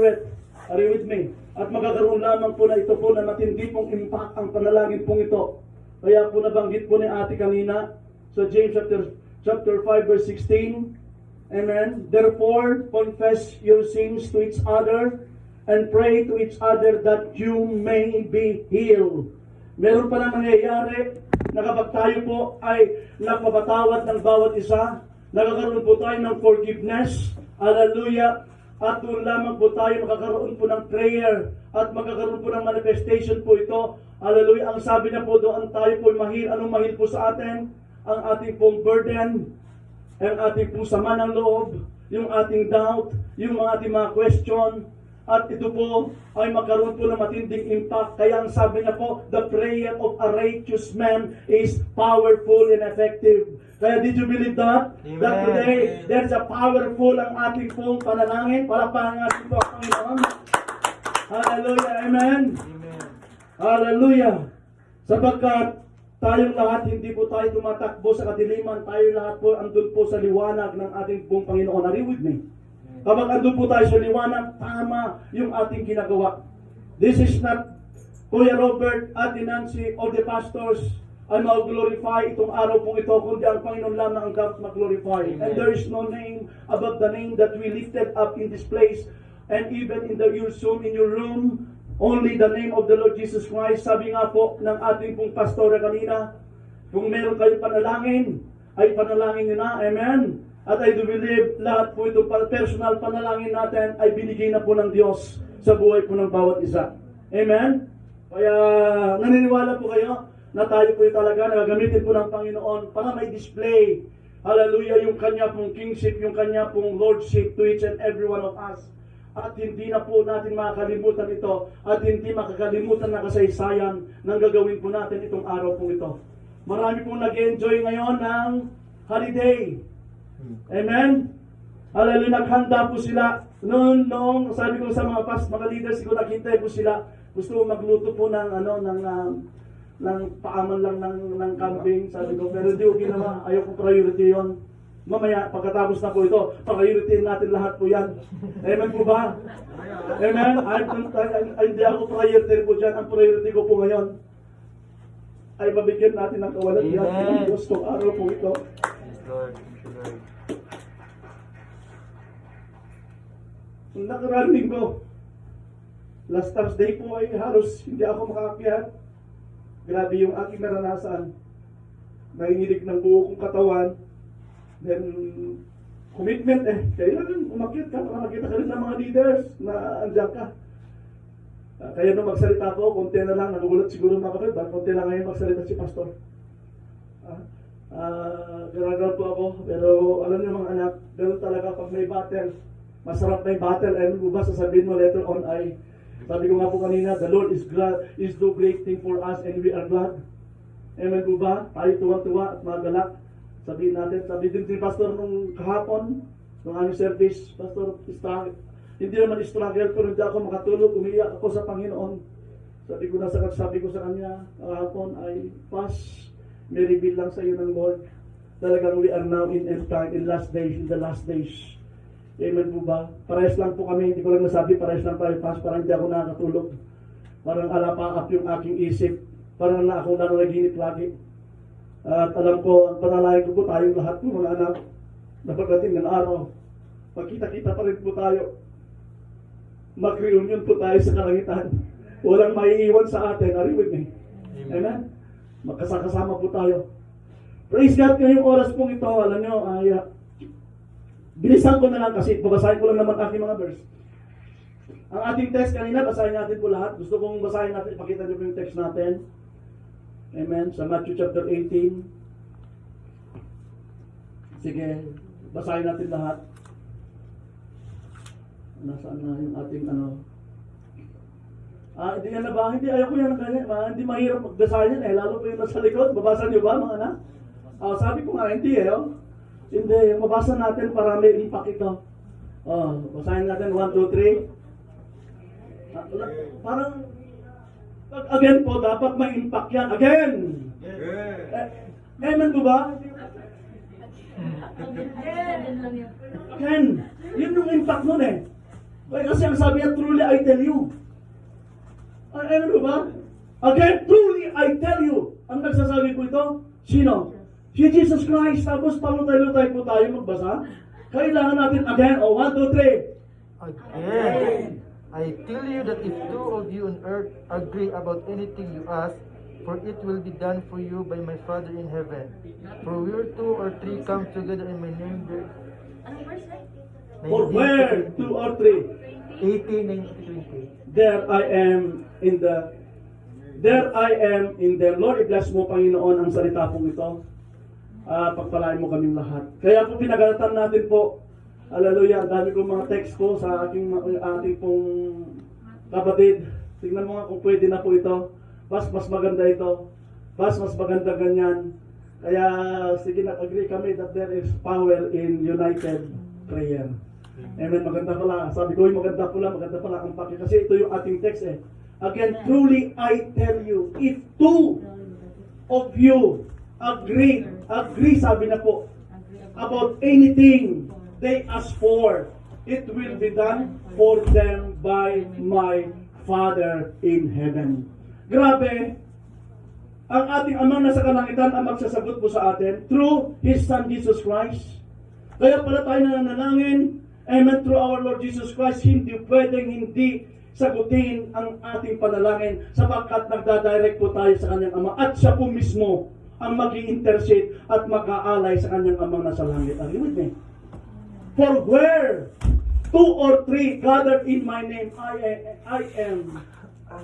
Are you with me? At magkakaroon lamang po na ito po na matindi pong impact ang panalangin pong ito. Kaya po nabanggit po ni ate kanina sa James chapter 5 verse 16. Amen. Therefore, confess your sins to each other and pray to each other that you may be healed. Meron pa na nangyayari na kapag tayo po ay nagpapatawad ng bawat isa, nagkakaroon po tayo ng forgiveness. Hallelujah. At doon lamang po tayo makakaroon po ng prayer at magkakaroon po ng manifestation po ito. Hallelujah. Ang sabi niya po doon tayo po mahil. Anong mahil po sa atin? Ang ating pong burden, ang ating pong sama ng loob, yung ating doubt, yung ating mga question. At ito po ay magkaroon po ng matinding impact. Kaya ang sabi niya po, the prayer of a righteous man is powerful and effective. Kaya did you believe that? Amen. That today, there's a powerful ang ating pong panalangin. Palakpakan natin po ang Panginoon. Hallelujah. Amen. Amen. Hallelujah. Sapagkat tayong lahat, hindi po tayo tumatakbo sa kadiliman. Tayo lahat po andun po sa liwanag ng ating pong Panginoon. Are you with me? Kapag andun po tayo sa liwanag, tama yung ating ginagawa. This is not Kuya Robert at Nancy or the pastors ay mag-glorify itong araw pong ito, kundi ang Panginoon lang ang mag-glorify. And there is no name above the name that we lifted up in this place. And even in your Zoom, in your room, only the name of the Lord Jesus Christ. Sabi nga po ng ating pong pastora kanina, kung meron kayong panalangin, ay panalangin nyo na. Amen. At I do believe lahat po itong personal panalangin natin ay binigay na po ng Diyos sa buhay po ng bawat isa. Amen? Kaya naniniwala po kayo na tayo po talaga nagagamitin po ng Panginoon para may display. Hallelujah, yung kanya pong kingship, yung kanya pong lordship to each and every one of us. At hindi na po natin makakalimutan ito at hindi makakalimutan na kasaysayan ng gagawin po natin itong araw po ito. Marami pong nag-enjoy ngayon ng holiday. Amen? Hallelujah, naghanda po sila. Noong sabi ko sa mga leaders ko, nakita ko sila, gusto ko magluto po ng paaman lang ng camping, sabi ko, pero hindi ko ginawa, ayaw ko priority yon. Mamaya, pagkatapos na po ito, priority natin lahat po yan. Amen po ba? Amen? Hindi ako priority po dyan. Ang priority ko po ngayon ay mabigyan natin ng kawalan ng Diyos itong araw po ito. Yes, Lord. Thank you, Lord. Nung nakaraang linggo, last Thursday po ay halos hindi ako makaakyat. Grabe yung aking naranasan. Nanginginig ng buo kong katawan. Then, commitment kailangan umakyat ka para makita ka rin ng mga leaders na andyan ka. Kaya nung magsalita po, konti na lang, nagugulat siguro mga kapatid, konti lang ngayon magsalita si Pastor. Garagal po ako, pero alam niyo mga anak, ganoon talaga pag may battle, masarap may battle, ay mo ba sasabihin mo later on ay, sabi ko nga po kanina, the Lord is do great thing for us and we are glad. Amen po ba? Tayo tuwa-tuwa at magalak. Sabihin natin, sabi din si Pastor nung kahapon, nung aming service, Pastor, hindi naman struggle, pero hindi ako makatulog, umiiyak ako sa Panginoon. Sabi ko sa kanya, kahapon ay, Pas, may reveal lang sa iyo ng Lord. Talagang we are now in end time, in the last days. Amen po ba? Parehas lang po kami, hindi ko lang nasabi, parehas lang tayo, Pas, parang hindi ako nakakatulog. Parang alapaap yung aking isip. Parang na ako nanaginip lagi. At alam ko, ang panalangin ko po tayong lahat ng mga anak na pagdating ng araw, magkita-kita pa rin po tayo. Mag-reunion po tayo sa kalangitan. Walang maiiwan sa atin. Are you with me? Amen? Magkasakasama po tayo. Praise God, ngayong oras pong ito, alam nyo, bilisan ko na lang kasi, babasahin ko lang naman aking mga verse. Ang ating text kanina, basahin natin po lahat. Gusto kong basahin natin, ipakita nyo po yung text natin. Amen. Sa Matthew chapter 18. Sige, basahin natin lahat. Nasaan na yung ating hindi yan na ba? Hindi, ayaw ko yan ng kanya. Hindi mahirap magbasahin yan lalo pa yung nasa likod. Babasa nyo ba mga anak? Sabi ko nga, hindi Hindi, mabasa natin para may impact ito. Basahin natin 1, 2, 3. Parang again po, dapat may impact yan. Again! Amen po ba? Again! Yun yung impact nun Kaya kasi ang sabi niya, truly I tell you. Ano ba? Again, truly I tell you. Ang nagsasabi po ito, sino? Si Jesus Christ. Tapos palutay-lutay po tayo magbasa. Kailangan natin again, 1, 2, 3. Again, I tell you that if two of you on earth agree about anything you ask, for it will be done for you by my Father in heaven. For where two or three come together in my name, there. Anong verse na? For where 2 or 3, 18, 19, 20. there I am in the Lord. I-bless mo, Panginoon, ang salita pong ito. Pagpalain mo kaming lahat. Kaya po pinagalatan natin po, hallelujah, ang dami kong mga text po sa ating pong kapatid. Tingnan mo nga kung pwede na po ito. Mas maganda ito. Mas maganda ganyan. Kaya sige, nag-agree kami that there is power in united prayer. Amen, maganda pala. Sabi ko, maganda pala ang paki. Kasi ito yung ating text eh. Again, truly I tell you, if two of you agree sabi na po, about anything they ask for, it will be done for them by my Father in heaven. Grabe, ang ating Amang nasa kalangitan ang magsasagot po sa atin through His Son Jesus Christ. Kaya pala tayo nananalangin, amen, through our Lord Jesus Christ, hindi pwedeng hindi sagutin ang ating panalangin sapagkat nagdadirect po tayo sa kanyang Ama at siya po mismo ang mag-i-intercede at mag-aalay sa kanyang Amang nasa langit. Are you with me? For where 2 or 3 gathered in my name, I am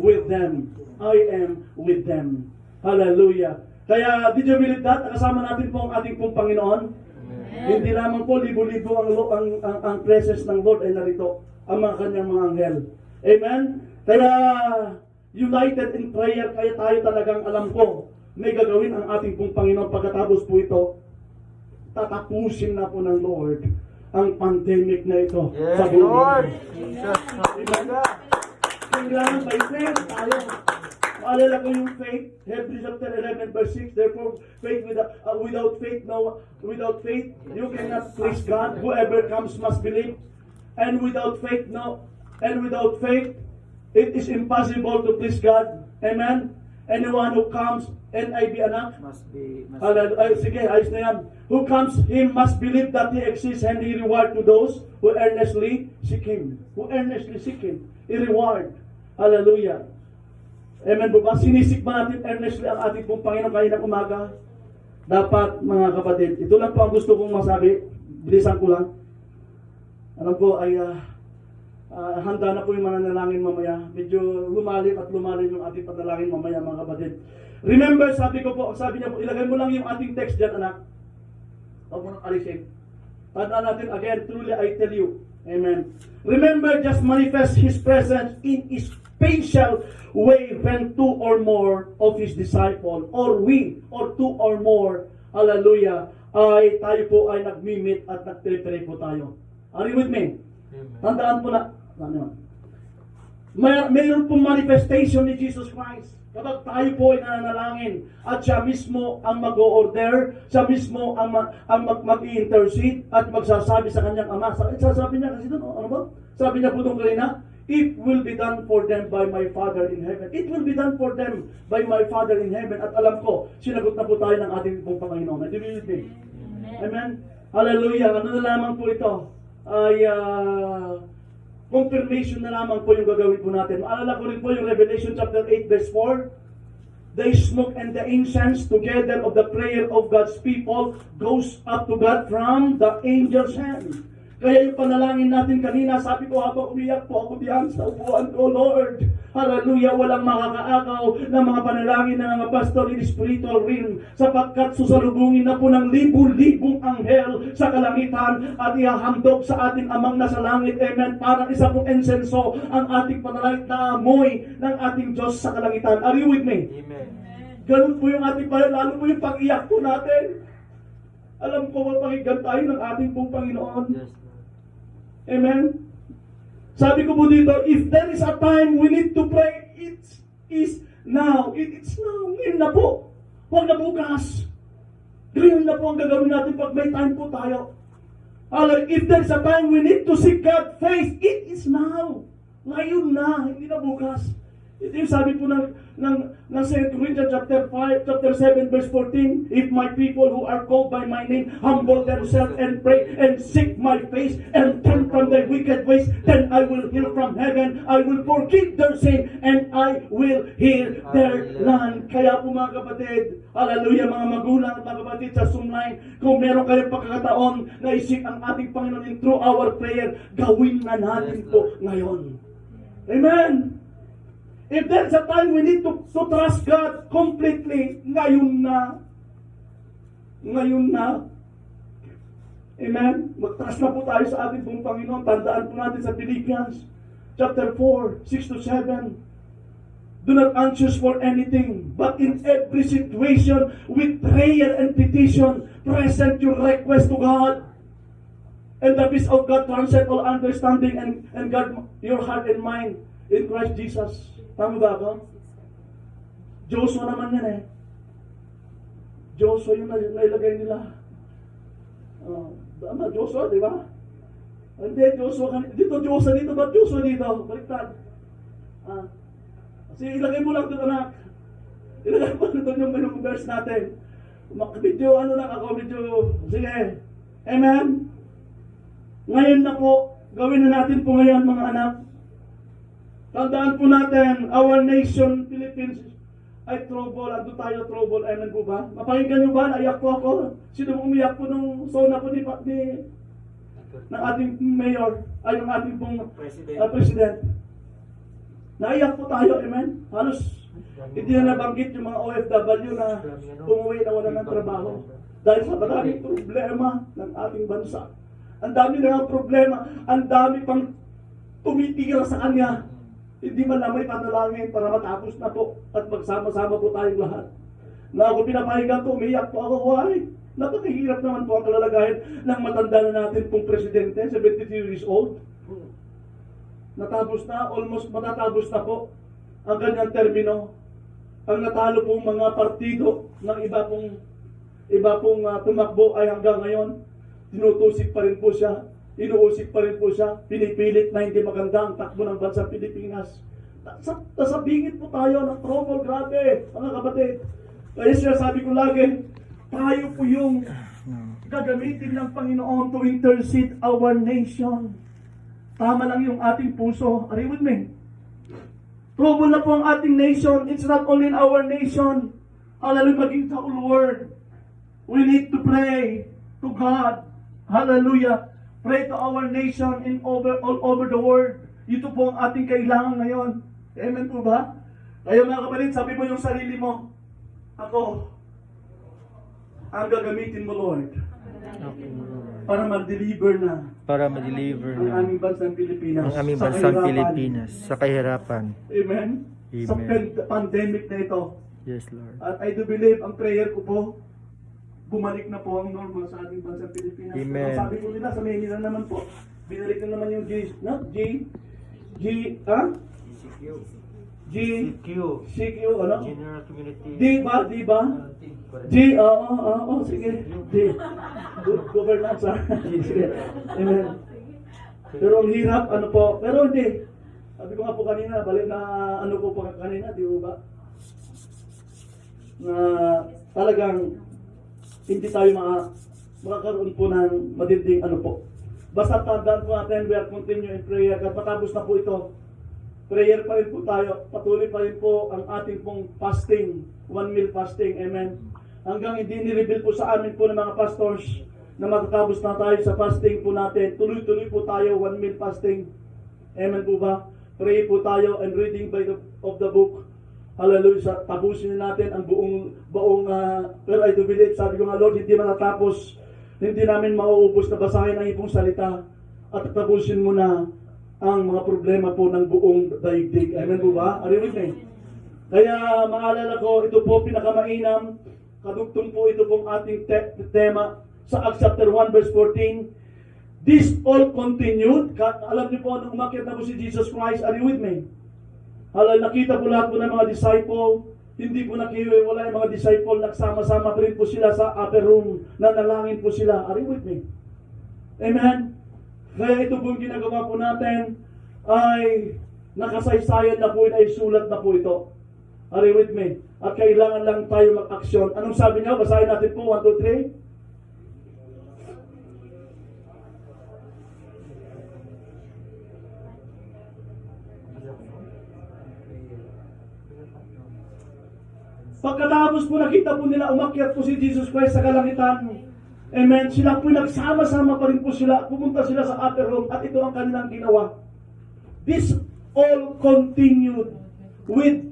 with them. I am with them. Hallelujah. Kaya, did you believe that? Nakasama natin po ang ating pong Panginoon. Hindi lamang po libo-libo ang presence ng Lord ay narito, ang mga kanyang mga anghel. Amen? Kaya, united in prayer, kaya tayo talagang alam ko, may gagawin ang ating pong Panginoon. Pagkatapos po ito, tatapusin na po ng Lord ang pandemic na ito Yes, sa buong Lord. mundo. Jesus. Diba? Kailangan by faith tayo. Maalala ko yung faith, Hebrews chapter 11 verse 6. Therefore, faith without faith, you cannot please God. Whoever comes must believe. And without faith, it is impossible to please God. Amen. Anyone who comes, NIV anak. Sige, ayos na yan. Who comes, he must believe that He exists and He reward to those who earnestly seek Him. Who earnestly seek Him. He reward. Hallelujah. Amen po ba? Sinisik ba natin earnestly ang ating pong Panginoon kaninang umaga? Dapat, mga kapatid, ito lang po ang gusto kong masabi. Bilisan ko lang. Alam ko ay handa na po yung mananalangin mamaya. Medyo lumalim yung ating panalangin mamaya, mga kapatid. Remember, sabi niya po, ilagay mo lang yung ating text dyan, anak. Huwag mo nang alisin. Tandaan natin again, truly I tell you. Amen. Remember, just manifest His presence in His special way when 2 or more of His disciples, or two or more, hallelujah, ay tayo po ay nagmi-meet at nag-pray po tayo. Are you with me? Tandaan po na, mayroon pong manifestation ni Jesus Christ. Kapag tayo po ay nananalangin at siya mismo ang mag-o-order, siya mismo ang mag-i-intercede at magsasabi sa kanyang Ama. Sabi niya kasi doon, ano ba? Sabi niya po doon kanina, it will be done for them by my Father in heaven. It will be done for them by my Father in heaven. At alam ko, sinagot na po tayo ng ating pong Panginoon. Do you believe me? Amen? Hallelujah. Ano na lamang po ito? Ay confirmation na lamang po yung gagawin po natin. Maalala ko rin po yung Revelation chapter 8 verse 4. The smoke and the incense together of the prayer of God's people goes up to God from the angel's hand. Kaya yung panalangin natin kanina, sabi ko habang umiyak po ako diyan sa upuan ko, Lord, hallelujah, walang makakaagaw ng mga panalangin ng mga pastor in spiritual realm, sapagkat susalubungin na po ng libu-libong anghel sa kalangitan at ihahandog sa ating Amang nasa langit, amen, parang isa pong ensenso ang ating panalangin na amoy ng ating Diyos sa kalangitan. Are you with me? Amen. Ganun po yung ating panalangin, lalo po yung pag-iyak po natin. Alam ko mapakinggan tayo ng ating pong Panginoon. Yes, Lord. Amen? Sabi ko po dito, if there is a time we need to pray, it is now. It's now. Ngayon na po. Huwag na bukas. Ngayon na po ang gagawin natin pag may time po tayo. If there's a time we need to seek God's face, it is now. Ngayon na, hindi na bukas. Ito yung sabi po ng 2 Corinthians chapter 7, verse 14, if my people who are called by my name humble themselves and pray and seek my face and turn from their wicked ways, then I will hear from heaven, I will forgive their sin, and I will heal their land. Kaya po mga kapatid, hallelujah mga magulang at mga kapatid sa Zoomline, kung meron kayong pagkakataon na isik ang ating Panginoon in through our prayer, gawin na natin po ngayon. Amen. If there's a time we need to trust God completely, ngayon na. Ngayon na. Amen? Mag-trust na po tayo sa ating pong Panginoon. Tandaan po natin sa Philippians chapter 4, 6-7. Do not anxious for anything, but in every situation, with prayer and petition, present your request to God. And the peace of God transcends all understanding and guard your heart and mind in Christ Jesus. Tama ba ako? Joshua naman yan eh. Joshua yung nailagay nila. Tama, Joshua, di ba? Hindi, Joshua. Dito, Joshua dito. Ba't Joshua dito? Baliktad. Kasi ilagay mo lang doon, anak. Ilagay mo lang doon yung verse natin. Medyo, lang ako, medyo, sige. Amen? Ngayon na po, gawin na natin po ngayon, mga anak. Tandaan po natin, our nation, Philippines, ay trouble. Ando tayo trouble. Amen po ba? Mapakinggan nyo ba? Naiyak po ako. Sino umiyak po nung sona po ng ating mayor, ay ng ating pong president. Naiyak po tayo. Amen? Halos, hindi na nabanggit yung mga OFW na umuwi na wala ng trabaho. Dahil sa maraming problema ng ating bansa. Ang dami na problema. Ang dami pang tumitigil sa kanya. Hindi man lang may panalangin para matapos na po at magsama-sama po tayong lahat. Na ako pinapahingan ko, umiyak po ako. Why? Napakahirap naman po ang kalalagayan ng matanda na natin pong presidente, 72 years old. Natapos na, almost matatapos na po ang kanyang termino. Ang natalo pong mga partido ng iba pong tumakbo ay hanggang ngayon, tinutusik pa rin po siya. Inuusik pa rin po siya, pinipilit na hindi maganda ang takbo ng bansang Pilipinas. Nasa bingit po tayo ng trouble, grabe, mga kapatid. Kaya siya sabi ko lagi, tayo po yung gagamitin ng Panginoon to intercede our nation. Tama lang yung ating puso. Are you with me? Trouble na po ang ating nation. It's not only in our nation. Hallelujah, maging sa whole world. We need to pray to God. Hallelujah. Pray to our nation all over the world. Ito po ang ating kailangan ngayon. Amen po ba? Kaya mga kapatid, sabi mo yung sarili mo, ako, ang gagamitin mo, Lord, para mag-deliver na ang aming bansang Pilipinas. Ang aming bansang Pilipinas sa kahirapan. Amen? Sa pandemic na ito. Yes, Lord. At I do believe, ang prayer ko po, bumalik na po ang normal sa ating bansang Pilipinas. Amen. Ang sabi ko nila, sa Manila naman po, binalik na naman yung CQ, ano? General Community. Di ba? Sige. Good governance, ha? Sige. Amen. Pero ang hirap, ano po, pero hindi. Sabi ko nga po kanina, balik na ano po pa kanina, di ba? Na talagang hindi tayo makakaroon po ng matinding ano po. Basta tandaan po natin, we are continuing in prayer. At matapos na po ito, prayer pa rin po tayo. Patuloy pa rin po ang ating pong fasting. 1 meal fasting. Amen. Hanggang hindi nireveal po sa amin po ng mga pastors na matatapos na tayo sa fasting po natin. Tuloy-tuloy po tayo, 1 meal fasting. Amen po ba? Pray po tayo and reading of the book. Hallelujah. Tapusin natin ang buong pero I do believe, sabi ko nga, Lord, hindi matatapos. Hindi namin mauubos na basahin ang iyong salita at tapusin mo na ang mga problema po ng buong daigdig. Amen po ba? Are you with me? Kaya maalala ko, ito po pinakamainam, kadugtong po ito pong ating tema sa Acts chapter 1 verse 14. This all continued. Alam niyo po, nung umakyat na po si Jesus Christ, are you with me? Nakita po lahat po ng mga disciple, hindi po nakiwala yung mga disciple, nagsama-sama pa rin po sila sa upper room, nanalangin po sila. Are you with me? Amen? Kaya ito po yung ginagawa po natin ay nakasaysayan na po, ay sulat na po ito. Are you with me? At kailangan lang tayo mag-aksyon. Anong sabi niya? Basahin natin po, 1, 2, 3. Pagkatapos po nakita po nila, umakyat po si Jesus Christ sa kalangitan. Amen. Sila po nagsama-sama pa rin po sila. Pumunta sila sa upper room at ito ang kanilang ginawa. This all continued with